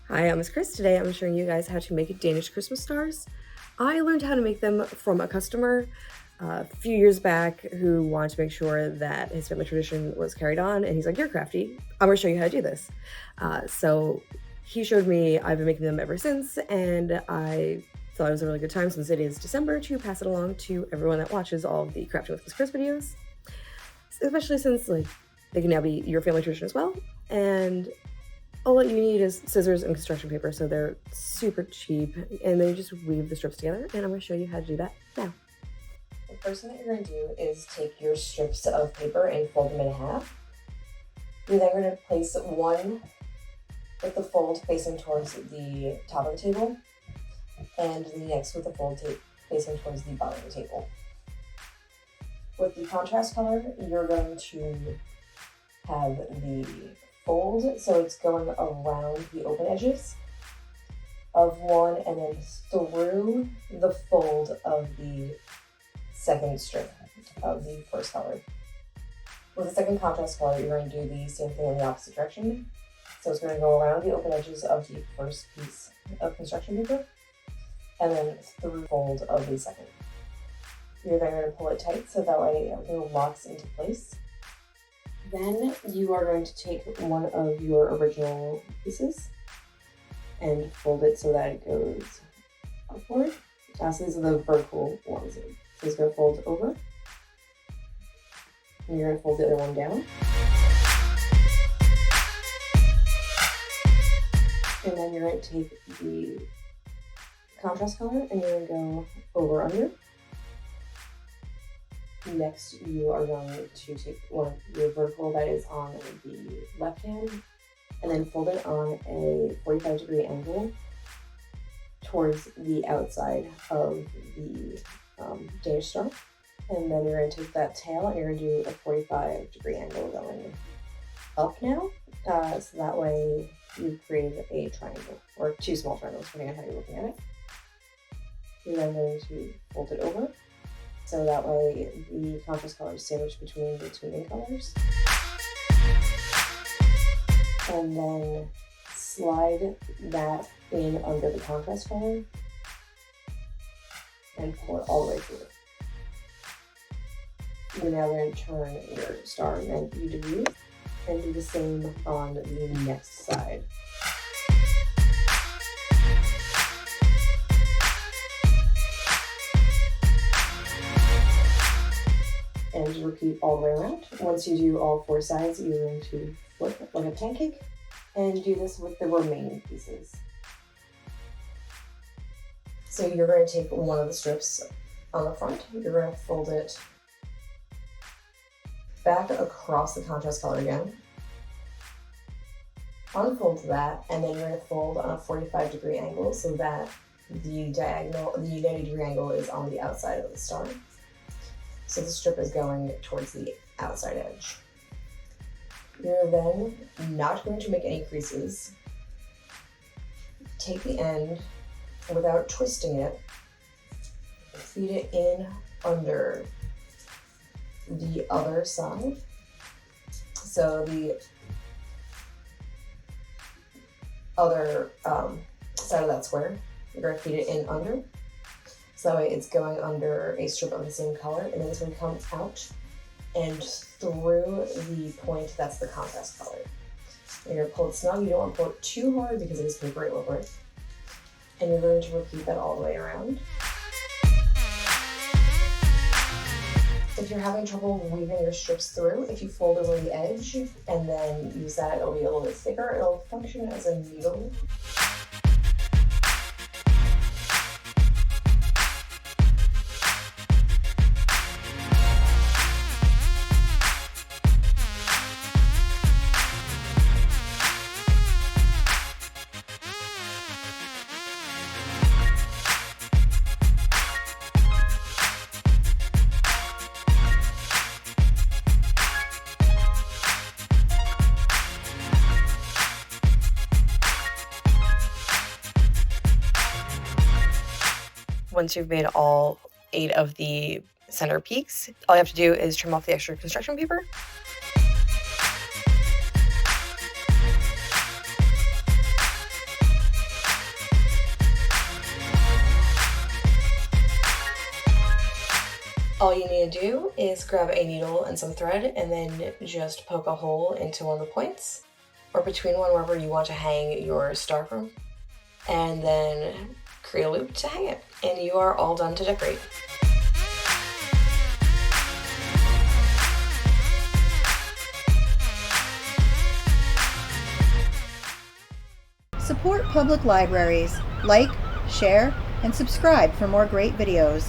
Hi, I'm Chris. Today I'm showing you guys how to make Danish Christmas stars. I learned how to make them from a customer a few years back who wanted to make sure that his family tradition was carried on, and he's like, "You're crafty. I'm gonna show you how to do this." So he showed me. I've been making them ever since, and I thought it was a really good time since it is December to pass it along to everyone that watches all of the Crafting with Chris videos, especially since they can now be your family tradition as well. And all that you need is scissors and construction paper, so they're super cheap, and then you just weave the strips together, and I'm going to show you how to do that now. The first thing that you're going to do is take your strips of paper and fold them in half. You're then going to place one with the fold facing towards the top of the table, and the next with the fold facing towards the bottom of the table. With the contrast color, you're going to have the fold, so it's going around the open edges of one and then through the fold of the second strip of the first color. With the second contrast color, you're going to do the same thing in the opposite direction. So it's going to go around the open edges of the first piece of construction paper and then through the fold of the second. You're then going to pull it tight so that way everything locks into place. Then you are going to take one of your original pieces and fold it so that it goes upward. So these are the vertical ones. So it's going to fold over. And you're going to fold the other one down. And then you're going to take the contrast color and you're going to go over under. Next, you are going to take one of your vertical that is on the left hand and then fold it on a 45-degree angle towards the outside of the Danish star. And then you're going to take that tail and you're going to do a 45-degree angle going up now. So that way you've created a triangle, or two small triangles, depending on how you're looking at it. You're then going to fold it over. So that way the contrast color is sandwiched between the two main colors. And then slide that in under the contrast color and pull it all the way through. You're now going to turn your star 90 degrees and do the same on the next side. And just repeat all the way around. Once you do all four sides, you're going to flip like a pancake and do this with the remaining pieces. So you're going to take one of the strips on the front, you're going to fold it back across the contrast color again, unfold that, and then you're going to fold on a 45-degree angle so that the 90-degree angle is on the outside of the star. So the strip is going towards the outside edge. You're then not going to make any creases. Take the end without twisting it, feed it in under the other side. So the other side of that square, you're going to feed it in under. So that way it's going under a strip of the same color, and then it's going to come out and through the point that's the contrast color. And you're going to pull it snug. You don't want to pull it too hard because it is papery over it. And you're going to repeat that all the way around. If you're having trouble weaving your strips through, if you fold over the edge and then use that, it'll be a little bit thicker. It'll function as a needle. Once you've made all 8 of the center peaks, all you have to do is trim off the extra construction paper. All you need to do is grab a needle and some thread and then just poke a hole into one of the points or between one wherever you want to hang your star from, and then create a loop to hang it, and you are all done to decorate. Support public libraries. Like, share, and subscribe for more great videos.